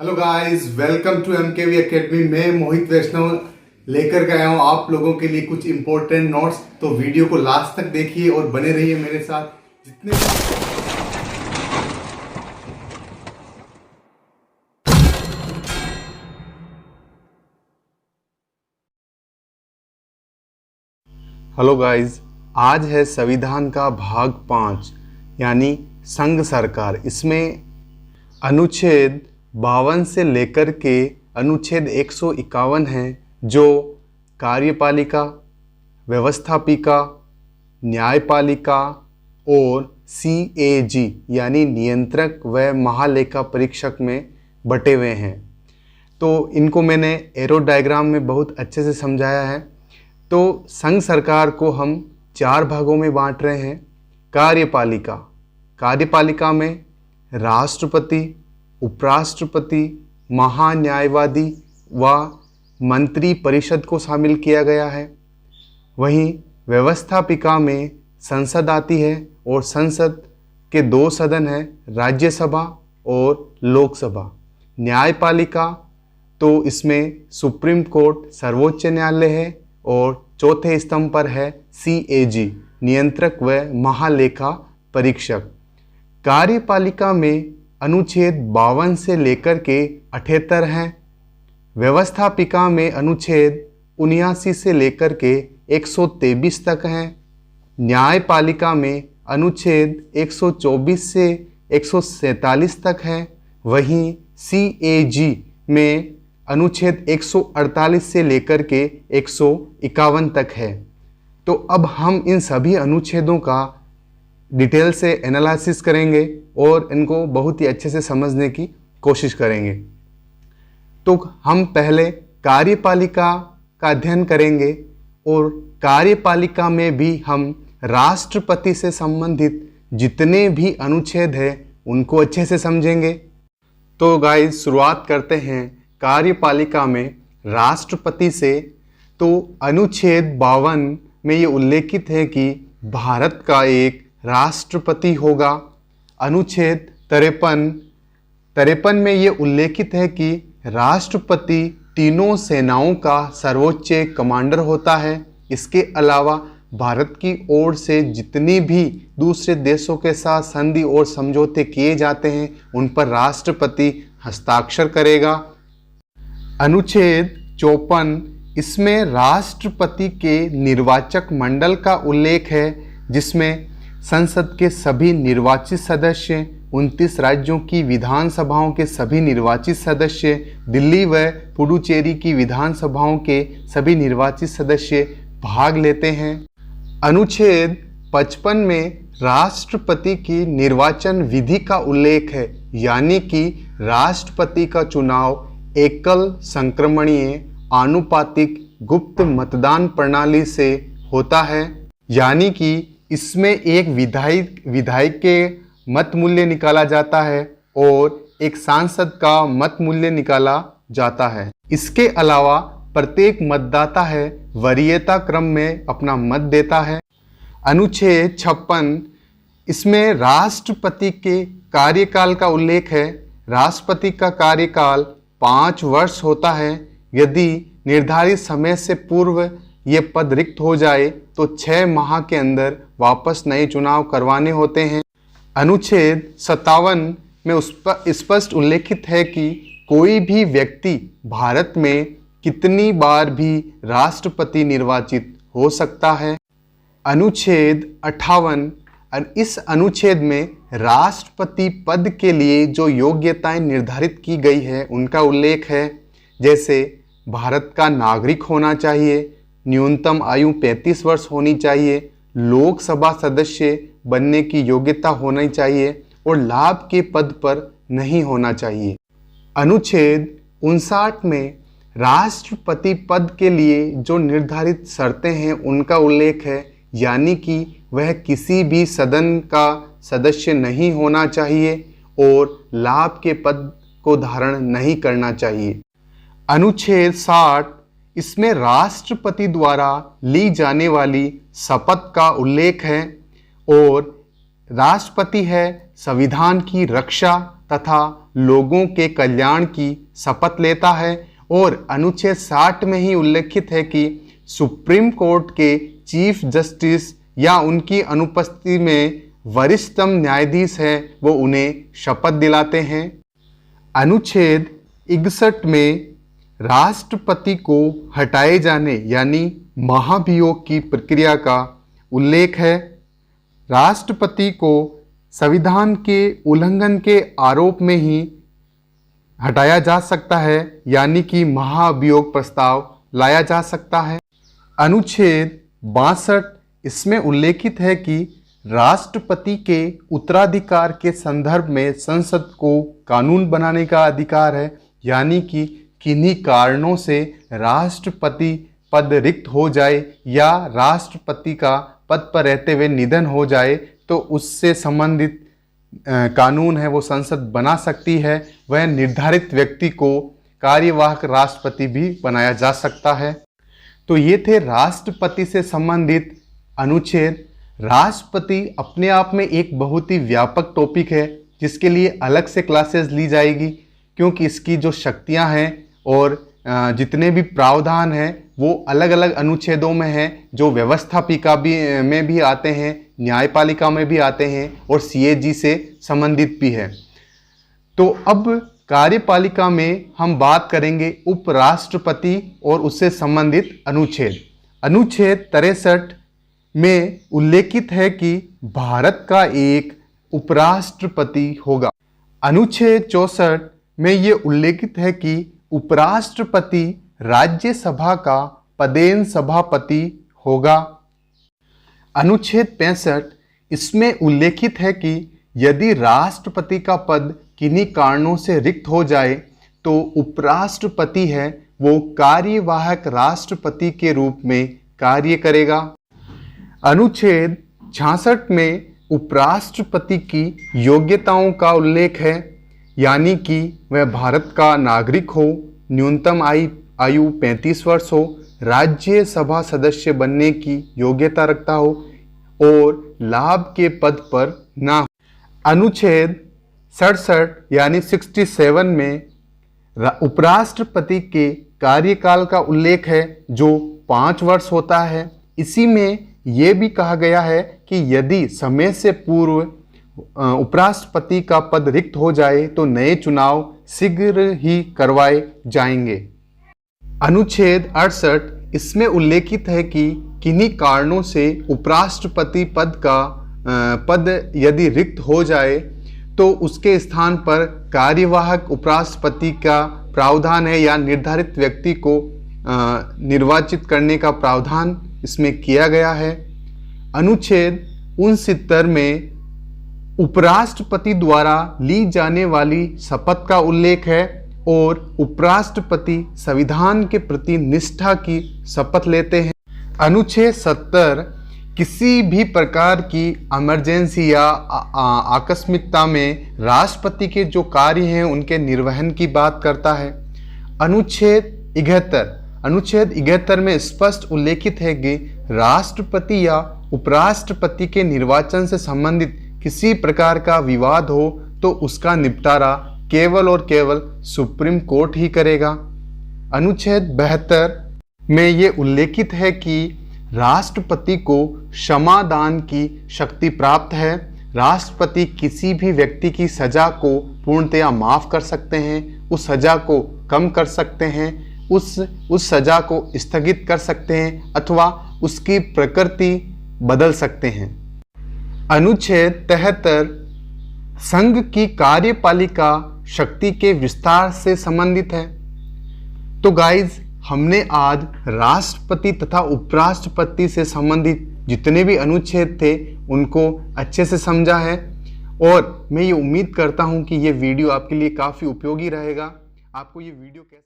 Hello guys, welcome to MKV academy. मैं मोहित वैष्णव लेकर के आया हूँ आप लोगों के लिए कुछ इंपॉर्टेंट नोट्स। तो वीडियो को लास्ट तक देखिए और बने रहिए मेरे साथ। जितने हेलो गाइस, आज है संविधान का भाग 5 यानी संघ सरकार। इसमें अनुच्छेद 52 से लेकर के अनुच्छेद 151 है, जो कार्यपालिका, व्यवस्थापिका, न्यायपालिका और CAG यानी नियंत्रक व महालेखा परीक्षक में बटे हुए हैं। तो इनको मैंने एरो डायग्राम में बहुत अच्छे से समझाया है। तो संघ सरकार को हम 4 भागों में बांट रहे हैं। कार्यपालिका में राष्ट्रपति, उपराष्ट्रपति, महान्यायवादी व मंत्री परिषद को शामिल किया गया है। वहीं व्यवस्थापिका में संसद आती है और संसद के 2 सदन हैं, राज्यसभा और लोकसभा। न्यायपालिका तो इसमें सुप्रीम कोर्ट, सर्वोच्च न्यायालय है और चौथे स्तंभ पर है CAG नियंत्रक व महालेखा परीक्षक। कार्यपालिका में अनुच्छेद 52 से लेकर के 78 हैं। व्यवस्थापिका में अनुच्छेद 79 से लेकर के 123 तक हैं। न्यायपालिका में अनुच्छेद 124 से 147 तक है। वहीं CAG में अनुच्छेद 148 से लेकर के 151 तक है। तो अब हम इन सभी अनुच्छेदों का डिटेल से एनालिसिस करेंगे और इनको बहुत ही अच्छे से समझने की कोशिश करेंगे। तो हम पहले कार्यपालिका का अध्ययन करेंगे और कार्यपालिका में भी हम राष्ट्रपति से संबंधित जितने भी अनुच्छेद हैं उनको अच्छे से समझेंगे। तो गाइस, शुरुआत करते हैं कार्यपालिका में राष्ट्रपति से। तो अनुच्छेद 52 में ये उल्लेखित है कि भारत का एक राष्ट्रपति होगा। अनुच्छेद 53 में ये उल्लेखित है कि राष्ट्रपति तीनों सेनाओं का सर्वोच्च कमांडर होता है। इसके अलावा भारत की ओर से जितनी भी दूसरे देशों के साथ संधि और समझौते किए जाते हैं उन पर राष्ट्रपति हस्ताक्षर करेगा। अनुच्छेद 54 इसमें राष्ट्रपति के निर्वाचक मंडल का उल्लेख है, जिसमें संसद के सभी निर्वाचित सदस्य, 29 राज्यों की विधानसभाओं के सभी निर्वाचित सदस्य, दिल्ली व पुडुचेरी की विधानसभाओं के सभी निर्वाचित सदस्य भाग लेते हैं। अनुच्छेद 55 में राष्ट्रपति की निर्वाचन विधि का उल्लेख है, यानी कि राष्ट्रपति का चुनाव एकल संक्रमणीय आनुपातिक गुप्त मतदान प्रणाली से होता है, यानी कि इसमें एक विधायक के मत मूल्य निकाला जाता है और एक सांसद का मत मूल्य निकाला जाता है। इसके अलावा प्रत्येक मतदाता है वरीयता क्रम में अपना मत देता है। अनुच्छेद 56 इसमें राष्ट्रपति के कार्यकाल का उल्लेख है। राष्ट्रपति का कार्यकाल 5 वर्ष होता है। यदि निर्धारित समय से पूर्व ये पद रिक्त हो जाए तो 6 माह के अंदर वापस नए चुनाव करवाने होते हैं। अनुच्छेद 57 में स्पष्ट उल्लेखित है कि कोई भी व्यक्ति भारत में कितनी बार भी राष्ट्रपति निर्वाचित हो सकता है। अनुच्छेद 58 इस अनुच्छेद में राष्ट्रपति पद के लिए जो योग्यताएं निर्धारित की गई है उनका उल्लेख है, जैसे भारत का नागरिक होना चाहिए, न्यूनतम आयु 35 वर्ष होनी चाहिए, लोकसभा सदस्य बनने की योग्यता होनी चाहिए और लाभ के पद पर नहीं होना चाहिए। अनुच्छेद 59 में राष्ट्रपति पद के लिए जो निर्धारित शर्तें हैं उनका उल्लेख है, यानी कि वह किसी भी सदन का सदस्य नहीं होना चाहिए और लाभ के पद को धारण नहीं करना चाहिए। अनुच्छेद 60 इसमें राष्ट्रपति द्वारा ली जाने वाली शपथ का उल्लेख है और राष्ट्रपति है संविधान की रक्षा तथा लोगों के कल्याण की शपथ लेता है। और अनुच्छेद 60 में ही उल्लेखित है कि सुप्रीम कोर्ट के चीफ जस्टिस या उनकी अनुपस्थिति में वरिष्ठतम न्यायाधीश है वो उन्हें शपथ दिलाते हैं। अनुच्छेद 61 में राष्ट्रपति को हटाए जाने यानी महाभियोग की प्रक्रिया का उल्लेख है। राष्ट्रपति को संविधान के उल्लंघन के आरोप में ही हटाया जा सकता है यानी कि महाभियोग प्रस्ताव लाया जा सकता है। अनुच्छेद 62 इसमें उल्लेखित है कि राष्ट्रपति के उत्तराधिकार के संदर्भ में संसद को कानून बनाने का अधिकार है, यानी कि किन्हीं कारणों से राष्ट्रपति पद रिक्त हो जाए या राष्ट्रपति का पद पर रहते हुए निधन हो जाए तो उससे संबंधित कानून है वो संसद बना सकती है। वह निर्धारित व्यक्ति को कार्यवाहक राष्ट्रपति भी बनाया जा सकता है। तो ये थे राष्ट्रपति से संबंधित अनुच्छेद। राष्ट्रपति अपने आप में एक बहुत ही व्यापक टॉपिक है जिसके लिए अलग से क्लासेस ली जाएगी, क्योंकि इसकी जो शक्तियां हैं और जितने भी प्रावधान हैं वो अलग अलग अनुच्छेदों में हैं, जो व्यवस्थापिका में भी आते हैं, न्यायपालिका में भी आते हैं और सीएजी से संबंधित भी है। तो अब कार्यपालिका में हम बात करेंगे उपराष्ट्रपति और उससे संबंधित अनुच्छेद। अनुच्छेद 63 में उल्लेखित है कि भारत का एक उपराष्ट्रपति होगा। अनुच्छेद 64 में ये उल्लेखित है कि उपराष्ट्रपति राज्यसभा का पदेन सभापति होगा। अनुच्छेद 65 इसमें उल्लेखित है कि यदि राष्ट्रपति का पद किन्हीं कारणों से रिक्त हो जाए तो उपराष्ट्रपति है वो कार्यवाहक राष्ट्रपति के रूप में कार्य करेगा। अनुच्छेद 66 में उपराष्ट्रपति की योग्यताओं का उल्लेख है, यानी कि वह भारत का नागरिक हो, न्यूनतम आयु 35 वर्ष हो, राज्यसभा सदस्य बनने की योग्यता रखता हो और लाभ के पद पर ना हो। अनुच्छेद 67 यानी 67 में उपराष्ट्रपति के कार्यकाल का उल्लेख है जो 5 वर्ष होता है। इसी में यह भी कहा गया है कि यदि समय से पूर्व उपराष्ट्रपति का पद रिक्त हो जाए तो नए चुनाव शीघ्र ही करवाए जाएंगे। अनुच्छेद 68 इसमें उल्लेखित है कि किन्हीं कारणों से उपराष्ट्रपति पद यदि रिक्त हो जाए तो उसके स्थान पर कार्यवाहक उपराष्ट्रपति का प्रावधान है या निर्धारित व्यक्ति को निर्वाचित करने का प्रावधान इसमें किया गया है। अनुच्छेद 69 में उपराष्ट्रपति द्वारा ली जाने वाली शपथ का उल्लेख है और उपराष्ट्रपति संविधान के प्रति निष्ठा की शपथ लेते हैं। अनुच्छेद 70 किसी भी प्रकार की इमरजेंसी या आकस्मिकता में राष्ट्रपति के जो कार्य हैं उनके निर्वहन की बात करता है। अनुच्छेद 71 में स्पष्ट उल्लेखित है कि राष्ट्रपति या उपराष्ट्रपति के निर्वाचन से संबंधित किसी प्रकार का विवाद हो तो उसका निपटारा केवल और केवल सुप्रीम कोर्ट ही करेगा। अनुच्छेद 72 में ये उल्लेखित है कि राष्ट्रपति को क्षमादान की शक्ति प्राप्त है। राष्ट्रपति किसी भी व्यक्ति की सजा को पूर्णतया माफ कर सकते हैं, उस सजा को कम कर सकते हैं, उस सजा को स्थगित कर सकते हैं अथवा उसकी प्रकृति बदल सकते हैं। अनुच्छेद 73 संघ की कार्यपालिका शक्ति के विस्तार से संबंधित है। तो गाइज, हमने आज राष्ट्रपति तथा उपराष्ट्रपति से संबंधित जितने भी अनुच्छेद थे उनको अच्छे से समझा है और मैं ये उम्मीद करता हूँ कि ये वीडियो आपके लिए काफ़ी उपयोगी रहेगा। आपको ये वीडियो कैसा